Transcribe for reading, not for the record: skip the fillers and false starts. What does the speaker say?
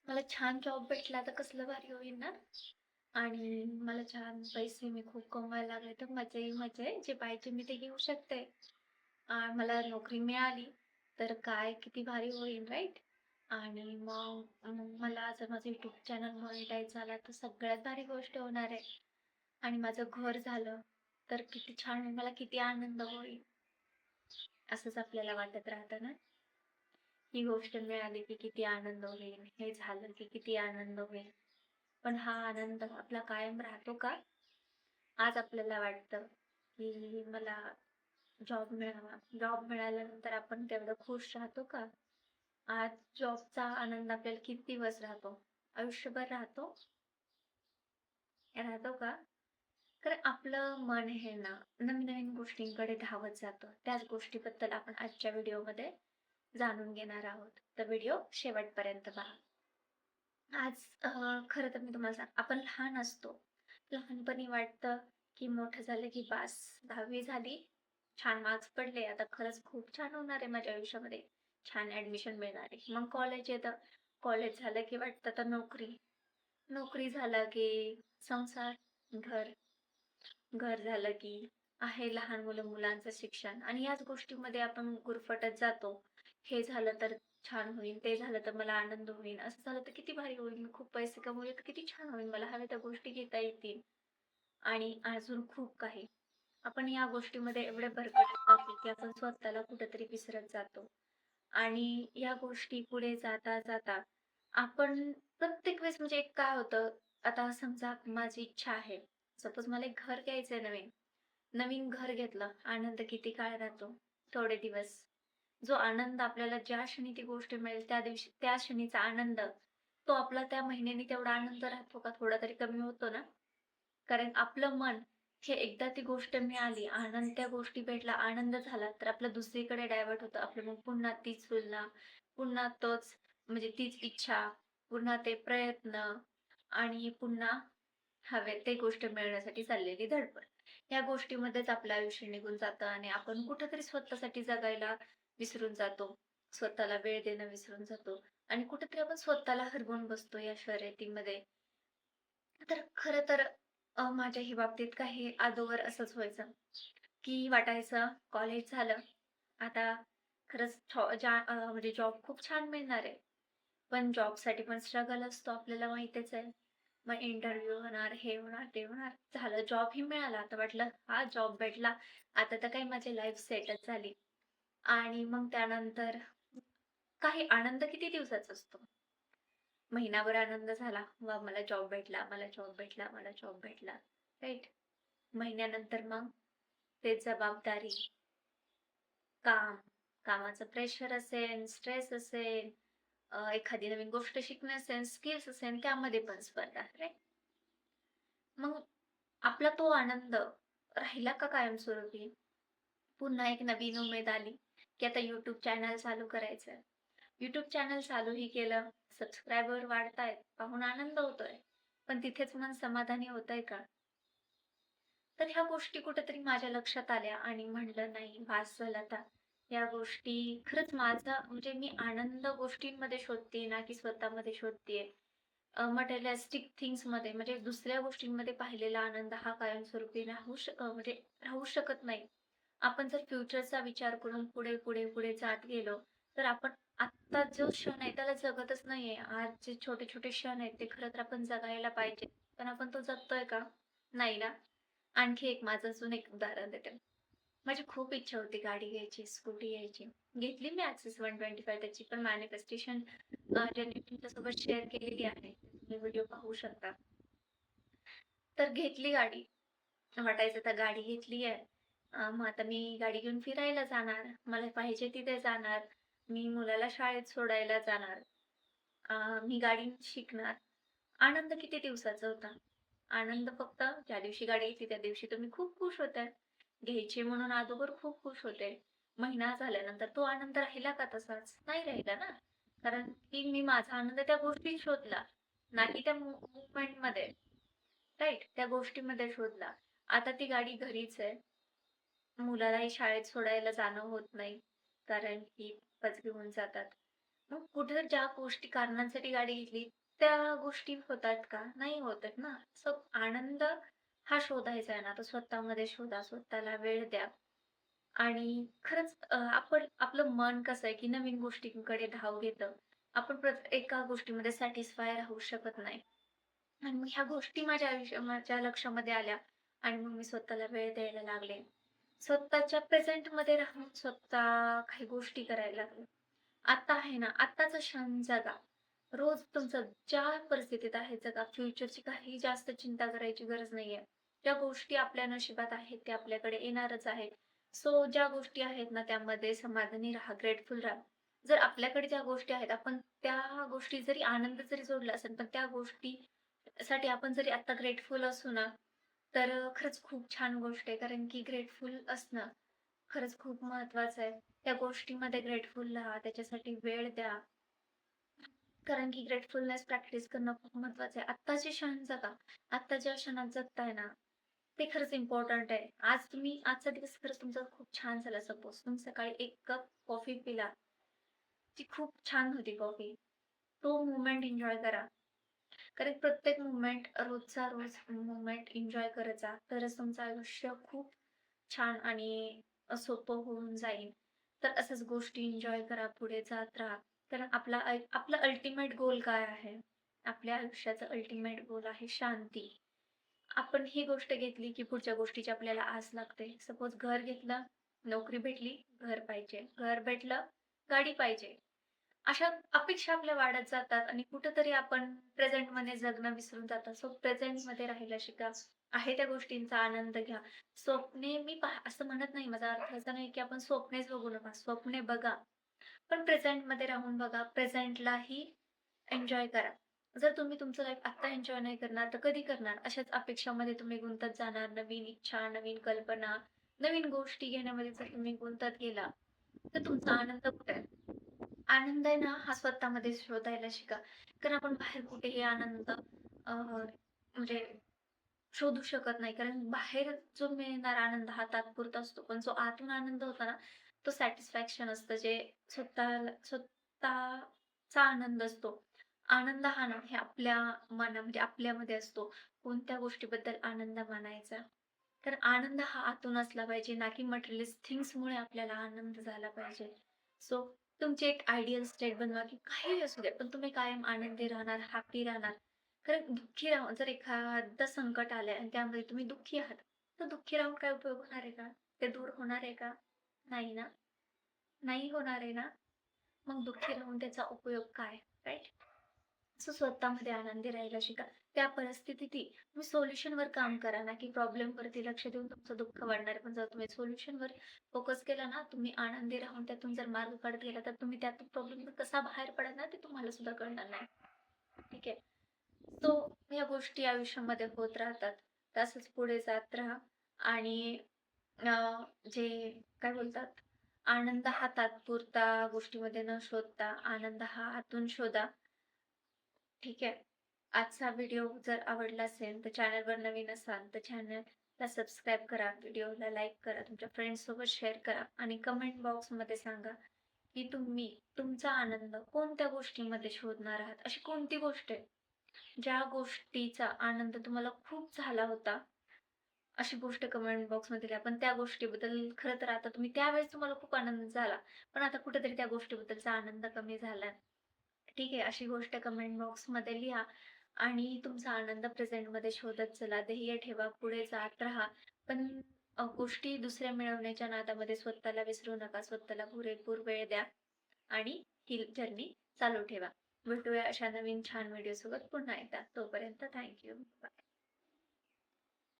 मला छान जॉब भेटला तर कसलं भारी होईल ना. आणि मला छान पैसे मी खूप कमवायला लागले तर मजाही मजा आहे. जे पाहिजे मी ते घेऊ शकते. मला नोकरी मिळाली तर काय किती भारी होईल राईट. आणि मग मला जर माझं युट्यूब चॅनल मॉनिटाईज झाला तर सगळ्यात भारी गोष्ट होणार आहे. आणि माझं घर झालं तर किती छान होईल, मला किती आनंद होईल. असंच आपल्याला वाटत राहतं ना. ही गोष्ट मिळाली की किती आनंद होईल, हे झालं की किती आनंद होईल. पण हा आनंद आपला कायम राहतो का? आज आपल्याला वाटतं की मला जॉब मिळावा. जॉब मिळाल्यानंतर आपण तेवढं खुश राहतो का? आज जॉबचा आनंद आपल्याला किती दिवस राहतो? आयुष्यभर राहतो? राहतो का? कारण आपलं मन हे ना नवीन-नवीन गोष्टींकडे धावत जातं. त्याच गोष्टीबद्दल आपण आजच्या व्हिडिओमध्ये जाणून घेणार आहोत. तर व्हिडिओ शेवटपर्यंत पहा. आज खरं तर मी तुम्हाला आपण लहान असतो. लहानपणी वाटतं, की मोठं झालं की बास 10वी झाली, छान मार्क्स पडले, आता खरंच खूप छान होणार आहे माझ्या आयुष्यामध्ये. छान ॲडमिशन मिळणार आहे. मग कॉलेज येतं. कॉलेज झालं की वाटतं आता नोकरी. नोकरी झालं की संसार, घर. घर झालं की आहे लहान मुलांचं शिक्षण आणि याच गोष्टीमध्ये आपण गुरफटत जातो. हे झालं तर छान होईल, ते झालं तर मला आनंद होईल, असं झालं तर किती भारी होईल, मी खूप पैसे कमवले तर किती छान होईल, मला हव्या त्या गोष्टी घेता येतील आणि अजून खूप काही. आपण या गोष्टीमध्ये एवढे भरकटत जातो की आपण स्वतःला कुठेतरी विसरत जातो. आणि या गोष्टी पुढे जाता जाता आपण प्रत्येक वेळेस म्हणजे एक काय होतं, आता समजा माझी इच्छा आहे, सपोज मला एक घर घ्यायचंय नवीन. नवीन घर घेतलं, आनंद किती काळ राहतो? थोडे दिवस. जो आनंद आपल्याला ज्या क्षणी ती गोष्ट मिळेल त्या दिवशी त्या क्षणीचा आनंद, तो आपला त्या महिन्यानी तेवढा आनंद राहतो का? थोडा तरी कमी होतो ना? कारण आपलं मन हे एकदा ती गोष्ट मिळाली, आनंद त्या गोष्टी भेटला, आनंद झाला, तर आपलं दुसरीकडे डायव्हर्ट होतं. आपलं मग पुन्हा तीच तुलना, पुन्हा तोच म्हणजे तीच इच्छा, पुन्हा ते प्रयत्न आणि पुन्हा हवे ते गोष्ट मिळवण्यासाठी चाललेली धडपड. या गोष्टीमध्येच आपलं आयुष्य निघून जातं आणि आपण कुठेतरी स्वतःसाठी जगायला विसरून जातो. स्वतःला वेळ देणं विसरून जातो आणि कुठेतरी आपण स्वतःला हरवून बसतो या शर्यतीमध्ये. तर खरं तर माझ्याही बाबतीत काही अगोदर असंच व्हायचं, की वाटायचं कॉलेज झालं, आता खरंच म्हणजे जॉब खूप छान मिळणार आहे. पण जॉबसाठी पण स्ट्रगल असतो आपल्याला माहीतच आहे. मग इंटरव्ह्यू होणार, हे होणार, ते होणार. झालं जॉबही मिळाला. आता वाटलं हा जॉब भेटला, आता तर काही माझी लाईफ सेटच झाली. आणि मग त्यानंतर काही आनंद किती दिवसाचा असतो. महिनाभर आनंद झाला, वाह! मला जॉब भेटला, मला जॉब भेटला, मला जॉब भेटला. राइट? महिन्यानंतर मग तेच जबाबदारी, काम, कामाचं प्रेशर असेल, स्ट्रेस असेल, एखादी नवीन गोष्ट शिकणं असेल, स्किल्स असेल, त्यामध्ये पण स्पर्धा, राइट? मग आपला तो आनंद राहिला का कायमस्वरूपी? पुन्हा एक नवीन उमेद आली, की आता YouTube चॅनल चालू करायचंय. YouTube चॅनल चालूही केलं, सबस्क्रायबर वाढतायत, पाहून आनंद होतोय. पण तिथेच मन समाधानी होतंय का? तर ह्या गोष्टी कुठेतरी माझ्या लक्षात आल्या आणि म्हटलं नाही बास झालं आता. या गोष्टी खरंच माझा म्हणजे मी आनंद गोष्टींमध्ये शोधतेय ना की स्वतःमध्ये शोधतेय. मटेरिअलिस्टिक थिंग्समध्ये म्हणजे दुसऱ्या गोष्टींमध्ये पाहिलेला आनंद हा कायमस्वरूपी म्हणजे राहू शकत नाही. आपण जर फ्युचरचा विचार करून पुढे, पुढे, पुढे जात गेलो, तर आपण आत्ता जो क्षण आहे त्याला जगतच नाहीये. आज जे छोटे-छोटे क्षण आहेत ते खरं तर आपण जगायला पाहिजे. पण आपण तो जगतोय का? नाही ना. आणखी एक माझं अजून एक उदाहरण देते. माझी खूप इच्छा होती गाडी घ्यायची, स्कूटी घ्यायची. घेतली मी ॲक्सेस 125 त्याची पण मॅनिफेस्टेशन ज्यांनी तुमच्यासोबत शेअर केलेली आहे. तुम्ही व्हिडिओ पाहू शकता. तर घेतली गाडी. वाटायचं आता गाडी घेतली आहे. मग आता मी गाडी घेऊन फिरायला जाणार. मला पाहिजे तिथे जाणार. मी मुलाला शाळेत सोडायला जाणार. मी गाडी शिकणार. आनंद किती दिवसाचा होता. आनंद फक्त ज्या दिवशी गाडी घेतली त्या दिवशी तुम्ही खूप खुश होताय. घ्यायची म्हणून अगोदर खूप खुश होते. महिना झाल्यानंतर तो आनंद राहिला का तसाच? नाही राहिला ना. कारण की मी माझा आनंद त्या गोष्टीत शोधला, नाही त्या मूव्हमेंटमध्ये. राइट? त्या गोष्टीमध्ये शोधला. आता ती गाडी घरीच आहे. मुलालाही शाळेत सोडायला जाणं होत नाही. कारण की पप्पाच घेऊन जातात. मग कुठे ज्या गोष्टी कारणांसाठी गाडी घेतली, त्या गोष्टी होतात का? नाही होत आहेत ना. सो आनंद हा शोधायचा आहे ना, तर स्वतःमध्ये शोधा, स्वतःला वेळ द्या. आणि खरंच आपण आपलं मन कसं आहे, की नवीन गोष्टींकडे धाव घेतं. आपण एका गोष्टीमध्ये सॅटिस्फाय राहू शकत नाही. आणि मग ह्या गोष्टी माझ्या लक्षामध्ये आल्या आणि मग मी स्वतःला वेळ द्यायला लागले. स्वतःच्या प्रेझेंटमध्ये राहून स्वतः काही गोष्टी करायला लागले. आता आहे ना, आत्ताचा क्षण जगा. रोज तुमचं ज्या परिस्थितीत आहे जगा. फ्युचरची काही जास्त चिंता करायची गरज नाहीये. ज्या गोष्टी आपल्या नशिबात आहेत, ते आपल्याकडे येणारच आहेत. सो ज्या गोष्टी आहेत ना, त्यामध्ये समाधानी राहा, ग्रेटफुल राहा. जर आपल्याकडे ज्या गोष्टी आहेत, आपण त्या गोष्टी जरी आनंद जरी जोडला असेल, पण त्या गोष्टीसाठी आपण जरी आता ग्रेटफुल असू ना, तर खरंच खूप छान गोष्ट आहे. कारण की ग्रेटफुल असणं खरंच खूप महत्वाचं आहे. त्या गोष्टीमध्ये ग्रेटफुल राहा, त्याच्यासाठी वेळ द्या. कारण की ग्रेटफुलनेस प्रॅक्टिस करणं खूप महत्वाचं आहे. आत्ताचे क्षण जगा. आत्ता ज्या क्षणात जगताय ना, ते खरंच इम्पोर्टंट आहे. आजचा दिवस खरंच तुमचा खूप छान झाला सपोज तुम्ही सकाळी 1 कप कॉफी पिला, ती खूप छान होती कॉफी. तो मोमेंट एन्जॉय करा. कारण प्रत्येक मोमेंट रोजचा रोज मोमेंट एन्जॉय करत जा. तरच तुमचं आयुष्य खूप छान आणि सोपं होऊन जाईल. तर असंच गोष्टी एन्जॉय करा, पुढे जात राहा. कारण आपला अल्टिमेट गोल काय आहे? आपल्या आयुष्याचा अल्टिमेट गोल आहे शांती. आपण ही गोष्ट घेतली, की पुढच्या गोष्टीची आपल्याला आस लागते. सपोज घर घेतलं, नोकरी भेटली, घर पाहिजे. घर भेटलं, गाडी पाहिजे. अशा अपेक्षा आपल्या वाढत जातात आणि कुठेतरी आपण प्रेझेंटमध्ये जगणं विसरून जातो. सो प्रेझेंटमध्ये राहायला शिका. आहे त्या गोष्टींचा आनंद घ्या. स्वप्ने मी असं म्हणत नाही, माझा अर्थ असा नाही, की आपण स्वप्नेच बघू नका. स्वप्ने बघा, पण प्रेझेंटमध्ये राहून बघा. प्रेझेंटलाही एन्जॉय करा. जर तुम्ही तुमचं लाईफ आत्ता एन्जॉय नाही करणार, तर कधी करणार? अशाच अपेक्षामध्ये तुम्ही गुंतत जाणार. नवीन इच्छा, नवीन कल्पना, नवीन गोष्टी घेण्यामध्ये जर तुम्ही गुंतत गेला, तर तुमचा आनंद कुठे आहे? आनंद आहे ना, हा स्वतःमध्ये शोधायला शिका. कारण आपण बाहेर कुठेही आनंद म्हणजे शोधू शकत नाही. कारण बाहेर जो मिळणारा आनंद हा तात्पुरता असतो. पण जो आतून आनंद होता ना, तो सॅटिस्फॅक्शन असतं. जे स्वतःचा आनंद असतो. आनंद हा ना, हे आपल्या मनामध्ये आपल्यामध्ये असतो. कोणत्या गोष्टीबद्दल आनंद मानायचा. तर आनंद हा आतून असला पाहिजे, ना की मटेरियलिस्ट थिंग्समुळे आपल्याला आनंद झाला पाहिजे. सो तुमची एक आयडियल स्टेट बनवा, की काहीही असू दे, पण तुम्ही कायम आनंदी राहणार, हॅपी राहणार. कारण दुःखी राहून जर एखादं संकट आलंय आणि त्यामध्ये तुम्ही दुःखी आहात, तर दुःखी राहून काय उपयोग होणार आहे का? ते दूर होणार आहे का? नाही ना? नाही होणार आहे ना? मग दुःखी राहून त्याचा उपयोग काय? राइट? सो स्वतःमध्ये आनंदी राहायला शिका. त्या परिस्थितीतही तुम्ही सोल्युशनवर काम करा ना, की प्रॉब्लेमवरती लक्ष देऊन तुमचं दुःख वाढणार आहे. पण जर तुम्ही सोल्युशनवर फोकस केला ना, तुम्ही आनंदी राहून त्यातून जर मार्ग काढत गेला, तर तुम्ही त्यातून प्रॉब्लेमवर कसा बाहेर पडणार ते तुम्हाला सुद्धा कळणार नाही. ठीक आहे. सो ह्या गोष्टी आयुष्यामध्ये होत राहतात. तसंच पुढे जात राहा आणि जे काय बोलतात, आनंद हा तात्पुरता गोष्टीमध्ये न शोधता आनंद हा आतून शोधा. ठीक आहे. आजचा व्हिडिओ जर आवडला असेल तर चॅनलवर नवीन असाल तर चॅनलला सबस्क्राईब करा, व्हिडिओला लाईक करा, तुमच्या फ्रेंड्ससोबत शेअर करा आणि कमेंट बॉक्समध्ये सांगा, की तुम्ही तुमचा आनंद कोणत्या गोष्टीमध्ये शोधणार आहात. अशी कोणती गोष्ट आहे, ज्या गोष्टीचा आनंद तुम्हाला खूप झाला होता, अशी गोष्ट कमेंट बॉक्समध्ये लिहा. पण त्या गोष्टीबद्दल खरं तर आता त्यावेळेस तुम्हाला खूप आनंद झाला, पण आता कुठेतरी त्या गोष्टीबद्दलचा आनंद कमी झालाय. ठीक आहे, अशी गोष्ट कमेंट बॉक्समध्ये लिहा आणि तुमचा आनंद प्रेझेंटमध्ये शोधत चला. ध्येय ठेवा, पुढे जात राहा. पण गोष्टी दुसऱ्या मिळवण्याच्या नादामध्ये स्वतःला विसरू नका. स्वतःला पुरेपूर वेळ द्या आणि ही जर्नी चालू ठेवा. भेटूया अशा नवीन छान व्हिडिओसोबत पुन्हा एकदा. तोपर्यंत थँक यू. बाय.